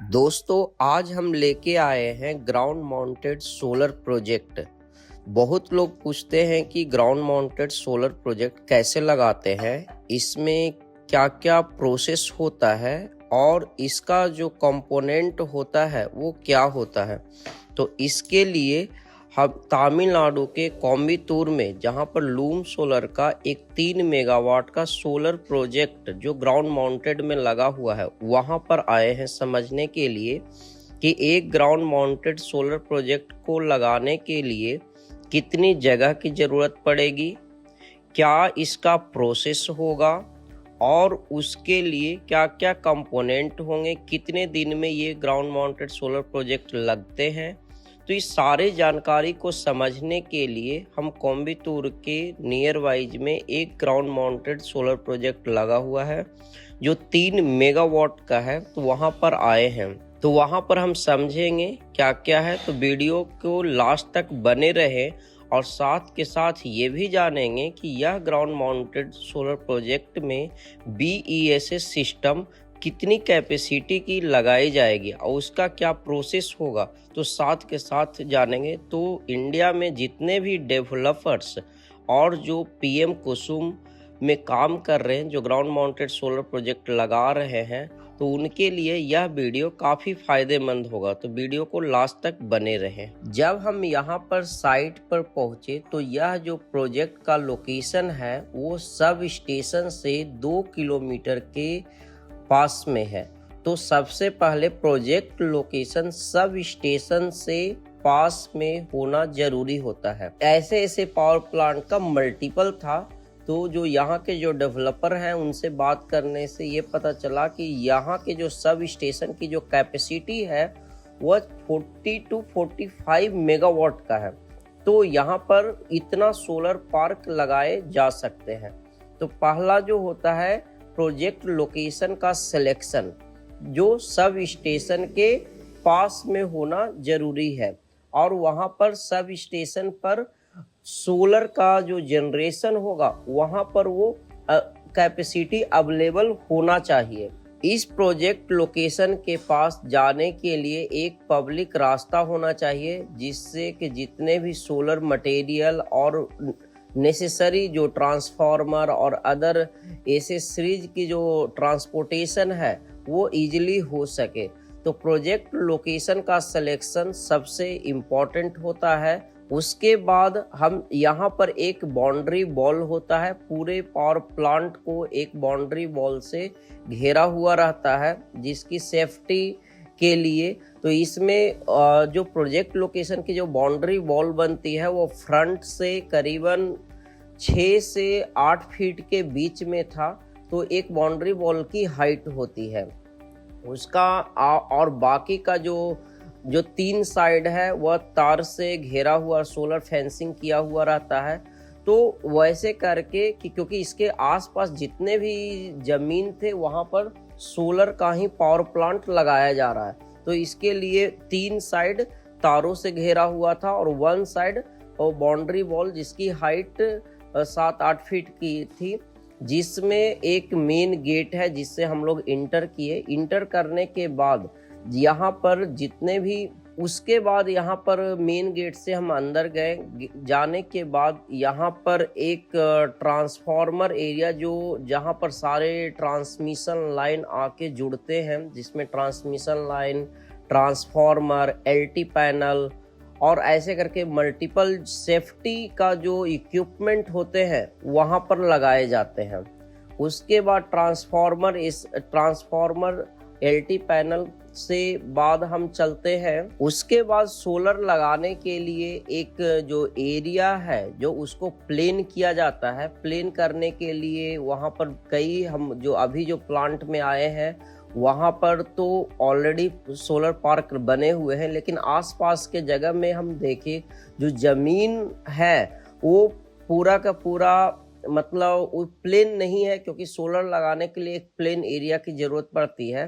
दोस्तों, आज हम लेके आए हैं ग्राउंड माउंटेड सोलर प्रोजेक्ट। बहुत लोग पूछते हैं कि ग्राउंड माउंटेड सोलर प्रोजेक्ट कैसे लगाते हैं, इसमें क्या क्या प्रोसेस होता है और इसका जो कंपोनेंट होता है वो क्या होता है। तो इसके लिए हम तमिलनाडु के कोयम्बटूर में, जहां पर लूम सोलर का एक 3 मेगावाट का सोलर प्रोजेक्ट जो ग्राउंड माउंटेड में लगा हुआ है, वहां पर आए हैं समझने के लिए कि एक ग्राउंड माउंटेड सोलर प्रोजेक्ट को लगाने के लिए कितनी जगह की ज़रूरत पड़ेगी, क्या इसका प्रोसेस होगा और उसके लिए क्या क्या कंपोनेंट होंगे, कितने दिन में ये ग्राउंड माउंटेड सोलर प्रोजेक्ट लगते हैं। तो इस सारे जानकारी को समझने के लिए हम कोयम्बटूर के नियर वाइज में एक ग्राउंड माउंटेड सोलर प्रोजेक्ट लगा हुआ है जो 3 मेगावाट का है, तो वहाँ पर आए हैं। तो वहाँ पर हम समझेंगे क्या क्या है। तो वीडियो को लास्ट तक बने रहे और साथ के साथ ये भी जानेंगे कि यह ग्राउंड माउंटेड सोलर प्रोजेक्ट में BESS सिस्टम कितनी कैपेसिटी की लगाई जाएगी और उसका क्या प्रोसेस होगा, तो साथ के साथ जानेंगे। तो इंडिया में जितने भी डेवलपर्स और जो PM कुसुम में काम कर रहे हैं, जो ग्राउंड माउंटेड सोलर प्रोजेक्ट लगा रहे हैं, तो उनके लिए यह वीडियो काफ़ी फायदेमंद होगा। तो वीडियो को लास्ट तक बने रहें। जब हम यहाँ पर साइट पर पहुँचे तो यह जो प्रोजेक्ट का लोकेशन है वो सब स्टेशन से 2 किलोमीटर के पास में है। तो सबसे पहले प्रोजेक्ट लोकेशन सब स्टेशन से पास में होना जरूरी होता है। ऐसे पावर प्लांट का मल्टीपल था, तो जो यहाँ के जो डेवलपर हैं उनसे बात करने से ये पता चला कि यहाँ के जो सब स्टेशन की जो कैपेसिटी है वह 40 to 45 मेगावाट का है। तो यहाँ पर इतना सोलर पार्क लगाए जा सकते हैं। तो पहला जो होता है प्रोजेक्ट लोकेशन का सिलेक्शन, जो सब स्टेशन के पास में होना जरूरी है और वहाँ पर सब स्टेशन पर सोलर का जो जनरेशन होगा वहाँ पर वो कैपेसिटी अवेलेबल होना चाहिए। इस प्रोजेक्ट लोकेशन के पास जाने के लिए एक पब्लिक रास्ता होना चाहिए, जिससे कि जितने भी सोलर मटेरियल और नेसेसरी जो ट्रांसफार्मर और अदर एसेसरीज की जो ट्रांसपोर्टेशन है वो इजीली हो सके। तो प्रोजेक्ट लोकेशन का सिलेक्शन सबसे इम्पोर्टेंट होता है। उसके बाद हम यहाँ पर एक बाउंड्री वॉल होता है, पूरे पावर प्लांट को एक बाउंड्री वॉल से घेरा हुआ रहता है जिसकी सेफ्टी के लिए। तो इसमें जो प्रोजेक्ट लोकेशन की जो बाउंड्री वॉल बनती है वो फ्रंट से करीबन 6 से 8 फीट के बीच में था। तो एक बाउंड्री वॉल की हाइट होती है उसका, और बाकी का जो 3 साइड है वह तार से घेरा हुआ सोलर फेंसिंग किया हुआ रहता है। तो वैसे करके कि क्योंकि इसके आसपास जितने भी जमीन थे वहाँ पर सोलर का ही पावर प्लांट लगाया जा रहा है, तो इसके लिए 3 साइड तारों से घेरा हुआ था और 1 साइड बाउंड्री वॉल जिसकी हाइट 7-8 फीट की थी, जिसमें एक मेन गेट है जिससे हम लोग इंटर किए। इंटर करने के बाद यहाँ पर जितने भी, उसके बाद यहाँ पर मेन गेट से हम अंदर गए। जाने के बाद यहाँ पर एक ट्रांसफार्मर एरिया जहाँ पर सारे ट्रांसमिशन लाइन आके जुड़ते हैं, जिसमें transmission line, transformer, LT panel और ऐसे करके मल्टीपल सेफ्टी का जो इक्विपमेंट होते हैं वहाँ पर लगाए जाते हैं। उसके बाद ट्रांसफार्मर LT पैनल से बाद हम चलते हैं। उसके बाद सोलर लगाने के लिए एक जो एरिया है जो उसको प्लेन किया जाता है। प्लेन करने के लिए वहाँ पर हम जो अभी जो प्लांट में आए हैं वहाँ पर तो ऑलरेडी सोलर पार्क बने हुए हैं, लेकिन आसपास के जगह में हम देखें जो जमीन है वो पूरा का पूरा मतलब वो प्लेन नहीं है, क्योंकि सोलर लगाने के लिए एक प्लेन एरिया की ज़रूरत पड़ती है।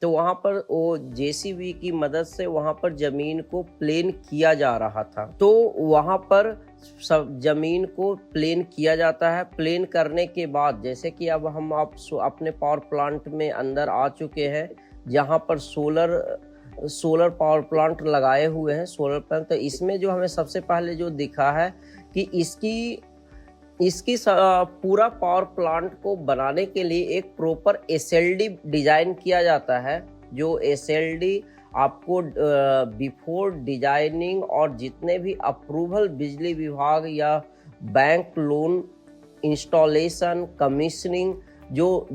तो वहाँ पर वो JCB की मदद से वहाँ पर ज़मीन को प्लेन किया जा रहा था। तो वहाँ पर सब ज़मीन को प्लेन किया जाता है। प्लेन करने के बाद जैसे कि अब हम आप अपने पावर प्लांट में अंदर आ चुके हैं, जहाँ पर सोलर पावर प्लांट लगाए हुए हैं, सोलर प्लांट। तो इसमें जो हमें सबसे पहले जो दिखा है कि इसकी पूरा पावर प्लांट को बनाने के लिए एक प्रॉपर एसएलडी डिजाइन किया जाता है। जो एसएलडी आपको बिफोर डिजाइनिंग और जितने भी अप्रूवल बिजली विभाग या बैंक लोन, इंस्टॉलेशन, कमीशनिंग, जो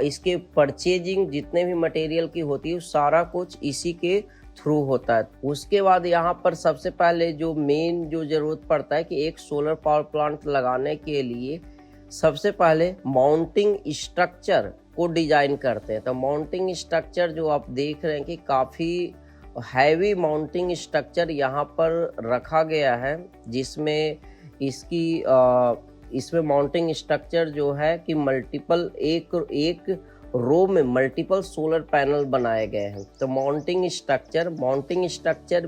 इसके परचेजिंग जितने भी मटेरियल की होती है, सारा कुछ इसी के थ्रू होता है। उसके बाद यहाँ पर सबसे पहले जो मेन जो जरूरत पड़ता है कि एक सोलर पावर प्लांट लगाने के लिए सबसे पहले माउंटिंग स्ट्रक्चर को डिजाइन करते हैं। तो माउंटिंग स्ट्रक्चर जो आप देख रहे हैं कि काफ़ी हैवी माउंटिंग स्ट्रक्चर यहाँ पर रखा गया है, जिसमें इसमें माउंटिंग स्ट्रक्चर जो है कि मल्टीपल एक रो में मल्टीपल सोलर पैनल बनाए गए हैं। तो माउंटिंग स्ट्रक्चर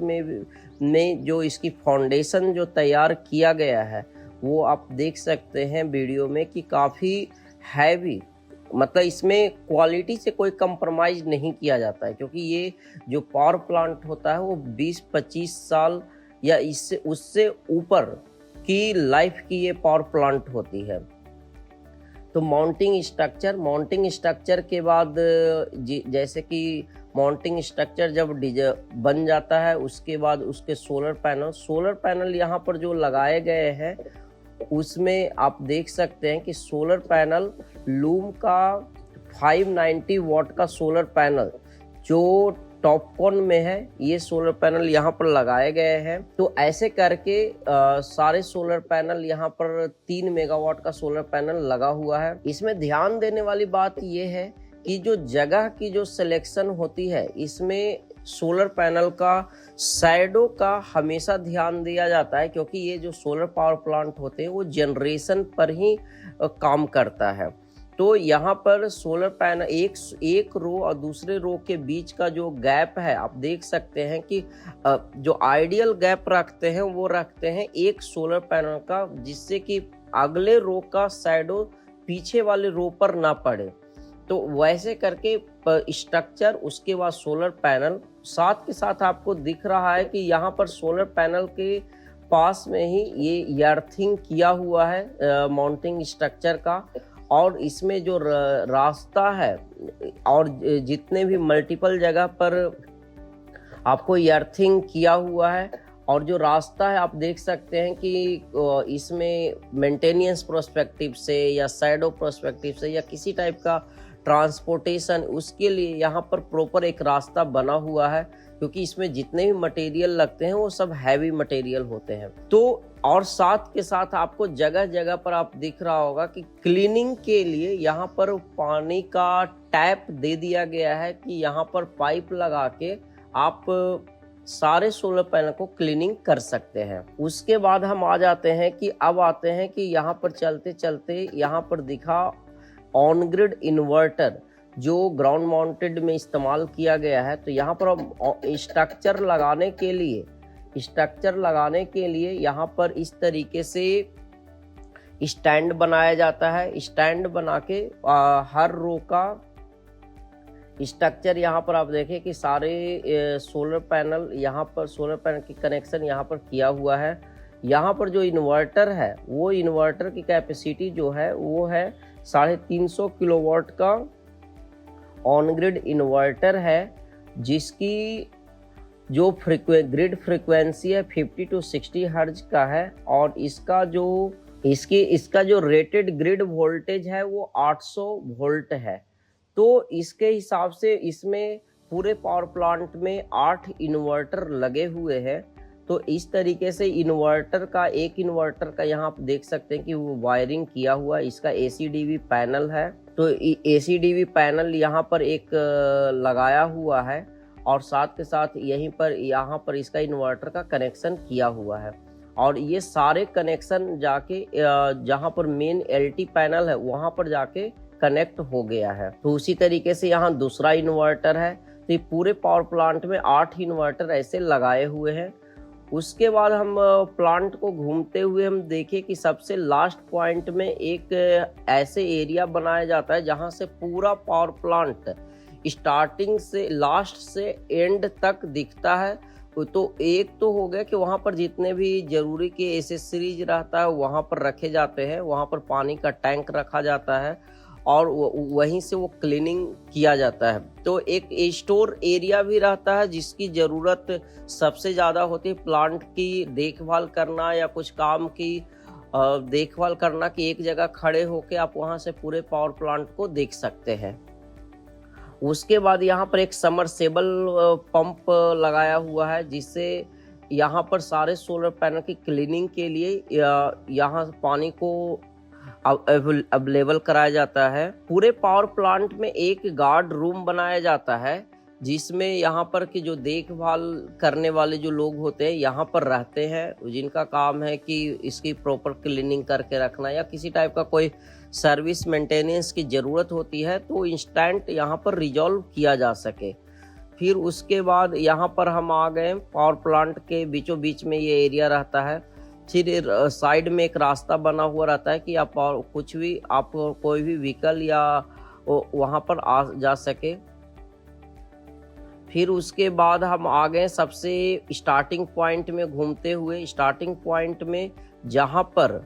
में जो इसकी फाउंडेशन जो तैयार किया गया है वो आप देख सकते हैं वीडियो में कि काफ़ी हैवी, मतलब इसमें क्वालिटी से कोई कंप्रोमाइज नहीं किया जाता है, क्योंकि ये जो पावर प्लांट होता है वो 20-25 साल या उससे ऊपर की लाइफ की ये पावर प्लांट होती है। तो माउंटिंग स्ट्रक्चर के बाद जैसे कि माउंटिंग स्ट्रक्चर जब बन जाता है, उसके बाद उसके सोलर पैनल यहाँ पर जो लगाए गए हैं उसमें आप देख सकते हैं कि सोलर पैनल लूम का 590 वॉट का सोलर पैनल जो टॉपकॉन में है, ये सोलर पैनल यहाँ पर लगाए गए हैं। तो ऐसे करके सारे सोलर पैनल यहाँ पर 3 मेगावाट का सोलर पैनल लगा हुआ है। इसमें ध्यान देने वाली बात ये है कि जो जगह की जो सिलेक्शन होती है, इसमें सोलर पैनल का शैडो का हमेशा ध्यान दिया जाता है, क्योंकि ये जो सोलर पावर प्लांट होते हैं वो जनरेशन पर ही काम करता है। तो यहाँ पर सोलर पैनल एक रो और दूसरे रो के बीच का जो गैप है, आप देख सकते हैं कि जो आइडियल गैप रखते हैं वो रखते हैं एक सोलर पैनल का, जिससे कि अगले रो का शैडो पीछे वाले रो पर ना पड़े। तो वैसे करके स्ट्रक्चर, उसके बाद सोलर पैनल, साथ के साथ आपको दिख रहा है कि यहाँ पर सोलर पैनल के पास में ही ये अर्थिंग किया हुआ है माउंटिंग स्ट्रक्चर का। और इसमें जो रास्ता है और जितने भी मल्टीपल जगह पर आपको अर्थिंग किया हुआ है, और जो रास्ता है आप देख सकते हैं कि इसमें मेंटेनेंस प्रोस्पेक्टिव से या शैडो प्रोस्पेक्टिव से या किसी टाइप का ट्रांसपोर्टेशन, उसके लिए यहाँ पर प्रॉपर एक रास्ता बना हुआ है, क्योंकि इसमें जितने भी मटेरियल लगते हैं वो सब हैवी मटेरियल होते हैं। तो और साथ के साथ आपको जगह जगह पर आप दिख रहा होगा कि क्लीनिंग के लिए यहाँ पर पानी का टैप दे दिया गया है कि यहाँ पर पाइप लगा के आप सारे सोलर पैनल को क्लीनिंग कर सकते हैं। उसके बाद हम आ जाते हैं कि यहाँ पर चलते चलते यहाँ पर दिखा ऑन ग्रिड इन्वर्टर जो ग्राउंड माउंटेड में इस्तेमाल किया गया है। तो यहाँ पर स्ट्रक्चर लगाने के लिए यहाँ पर इस तरीके से स्टैंड बनाया जाता है। स्टैंड बना के हर रो का स्ट्रक्चर यहाँ पर आप देखें कि सारे सोलर पैनल की कनेक्शन यहाँ पर किया हुआ है। यहाँ पर जो इन्वर्टर है, वो इन्वर्टर की कैपेसिटी जो है वो है 350 किलोवाट का ऑन ग्रिड इन्वर्टर है, जिसकी जो ग्रिड फ्रीक्वेंसी है 50 to 60 हर्ट्ज का है। और इसका जो रेटेड ग्रिड वोल्टेज है वो 800 वोल्ट है। तो इसके हिसाब से इसमें पूरे पावर प्लांट में 8 इन्वर्टर लगे हुए हैं। तो इस तरीके से एक इन्वर्टर का यहाँ आप देख सकते हैं कि वो वायरिंग किया हुआ है। इसका ACDV पैनल है, तो ACDV पैनल यहाँ पर एक लगाया हुआ है, और साथ के साथ यहाँ पर इसका इन्वर्टर का कनेक्शन किया हुआ है। और ये सारे कनेक्शन जाके जहाँ पर मेन LT पैनल है वहाँ पर जाके कनेक्ट हो गया है। तो उसी तरीके से यहाँ दूसरा इन्वर्टर है। तो ये पूरे पावर प्लांट में 8 इन्वर्टर ऐसे लगाए हुए हैं। उसके बाद हम प्लांट को घूमते हुए हम देखें कि सबसे लास्ट पॉइंट में एक ऐसे एरिया बनाया जाता है जहां से पूरा पावर प्लांट स्टार्टिंग से लास्ट से एंड तक दिखता है। तो एक तो हो गया कि वहाँ पर जितने भी जरूरी के एसेसरीज रहता है वहाँ पर रखे जाते हैं, वहाँ पर पानी का टैंक रखा जाता है और वहीं से वो क्लीनिंग किया जाता है। तो एक स्टोर एरिया भी रहता है जिसकी ज़रूरत सबसे ज़्यादा होती है प्लांट की देखभाल करना या कुछ काम की देखभाल करना, कि एक जगह खड़े होकर आप वहाँ से पूरे पावर प्लांट को देख सकते हैं। उसके बाद यहाँ पर एक समरसेबल पंप लगाया हुआ है जिससे यहाँ पर सारे सोलर पैनल की क्लीनिंग के लिए यहाँ पानी को अवेलेबल कराया जाता है। पूरे पावर प्लांट में एक गार्ड रूम बनाया जाता है जिसमें यहाँ पर की जो देखभाल करने वाले जो लोग होते हैं यहाँ पर रहते हैं, जिनका काम है कि इसकी प्रॉपर क्लीनिंग करके रखना या किसी टाइप का कोई सर्विस मेंटेनेंस की ज़रूरत होती है तो इंस्टेंट यहाँ पर रिजॉल्व किया जा सके। फिर उसके बाद यहाँ पर हम आ गए पावर प्लांट के बीचों बीच में ये एरिया रहता है। फिर साइड में एक रास्ता बना हुआ रहता है कि आप कुछ भी आप कोई भी व्हीकल या वहाँ पर आ जा सके। फिर उसके बाद हम आ गए सबसे स्टार्टिंग पॉइंट में घूमते हुए। स्टार्टिंग पॉइंट में जहाँ पर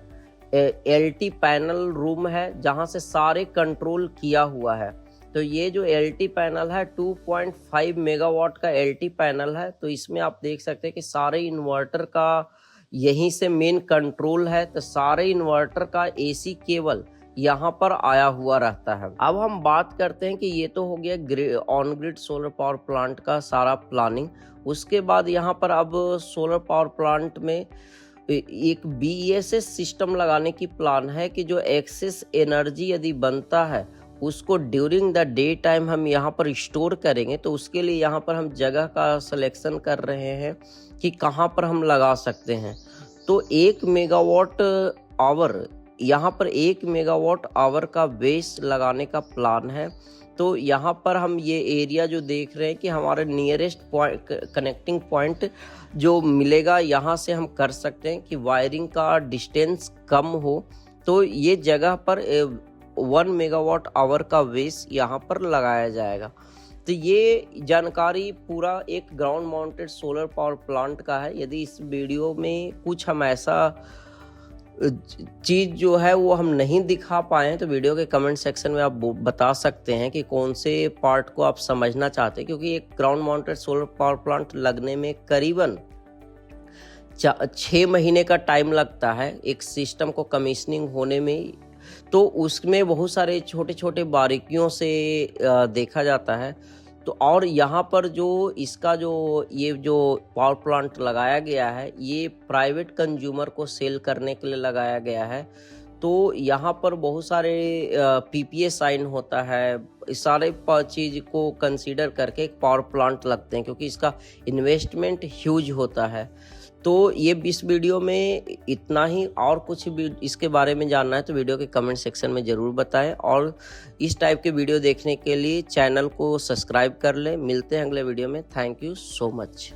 एलटी पैनल रूम है जहाँ से सारे कंट्रोल किया हुआ है। तो ये जो एलटी पैनल है 2.5 मेगावाट का एलटी पैनल है। तो इसमें आप देख सकते हैं कि सारे इन्वर्टर का यहीं से मेन कंट्रोल है। तो सारे इन्वर्टर का एसी केबल यहाँ पर आया हुआ रहता है। अब हम बात करते हैं कि ये तो हो गया on grid solar power plant का सारा प्लानिंग। उसके बाद यहाँ पर अब सोलर पावर प्लांट में एक BESS सिस्टम लगाने की प्लान है कि जो एक्सेस एनर्जी यदि बनता है उसको ड्यूरिंग द डे टाइम हम यहाँ पर स्टोर करेंगे। तो उसके लिए यहाँ पर हम जगह का सिलेक्शन कर रहे हैं कि कहाँ पर हम लगा सकते हैं। तो 1 मेगावाट आवर यहाँ पर 1 मेगावाट आवर का बेस लगाने का प्लान है। तो यहाँ पर हम ये एरिया जो देख रहे हैं कि हमारे नियरेस्ट पॉइंट कनेक्टिंग पॉइंट जो मिलेगा यहाँ से हम कर सकते हैं कि वायरिंग का डिस्टेंस कम हो। तो ये जगह पर 1 मेगावाट आवर का बेस यहाँ पर लगाया जाएगा। तो ये जानकारी पूरा एक ground mounted solar power plant का है। यदि इस वीडियो में कुछ हम ऐसा चीज़ जो है वो हम नहीं दिखा पाए तो वीडियो के कमेंट सेक्शन में आप बता सकते हैं कि कौन से पार्ट को आप समझना चाहते हैं, क्योंकि एक ground mounted solar power plant लगने में करीबन 6 महीने का टाइम लगता है एक सिस्टम को कमीशनिंग होने में। तो उसमें बहुत सारे छोटे छोटे बारीकियों से देखा जाता है। तो और यहाँ पर जो इसका ये जो पावर प्लांट लगाया गया है ये प्राइवेट कंज्यूमर को सेल करने के लिए लगाया गया है। तो यहाँ पर बहुत सारे PPA साइन होता है, इस सारे चीज़ को कंसीडर करके एक पावर प्लांट लगते हैं क्योंकि इसका इन्वेस्टमेंट ह्यूज होता है। तो ये इस वीडियो में इतना ही। और कुछ भी इसके बारे में जानना है तो वीडियो के कमेंट सेक्शन में ज़रूर बताएं और इस टाइप के वीडियो देखने के लिए चैनल को सब्सक्राइब कर लें। मिलते हैं अगले वीडियो में। Thank you so much.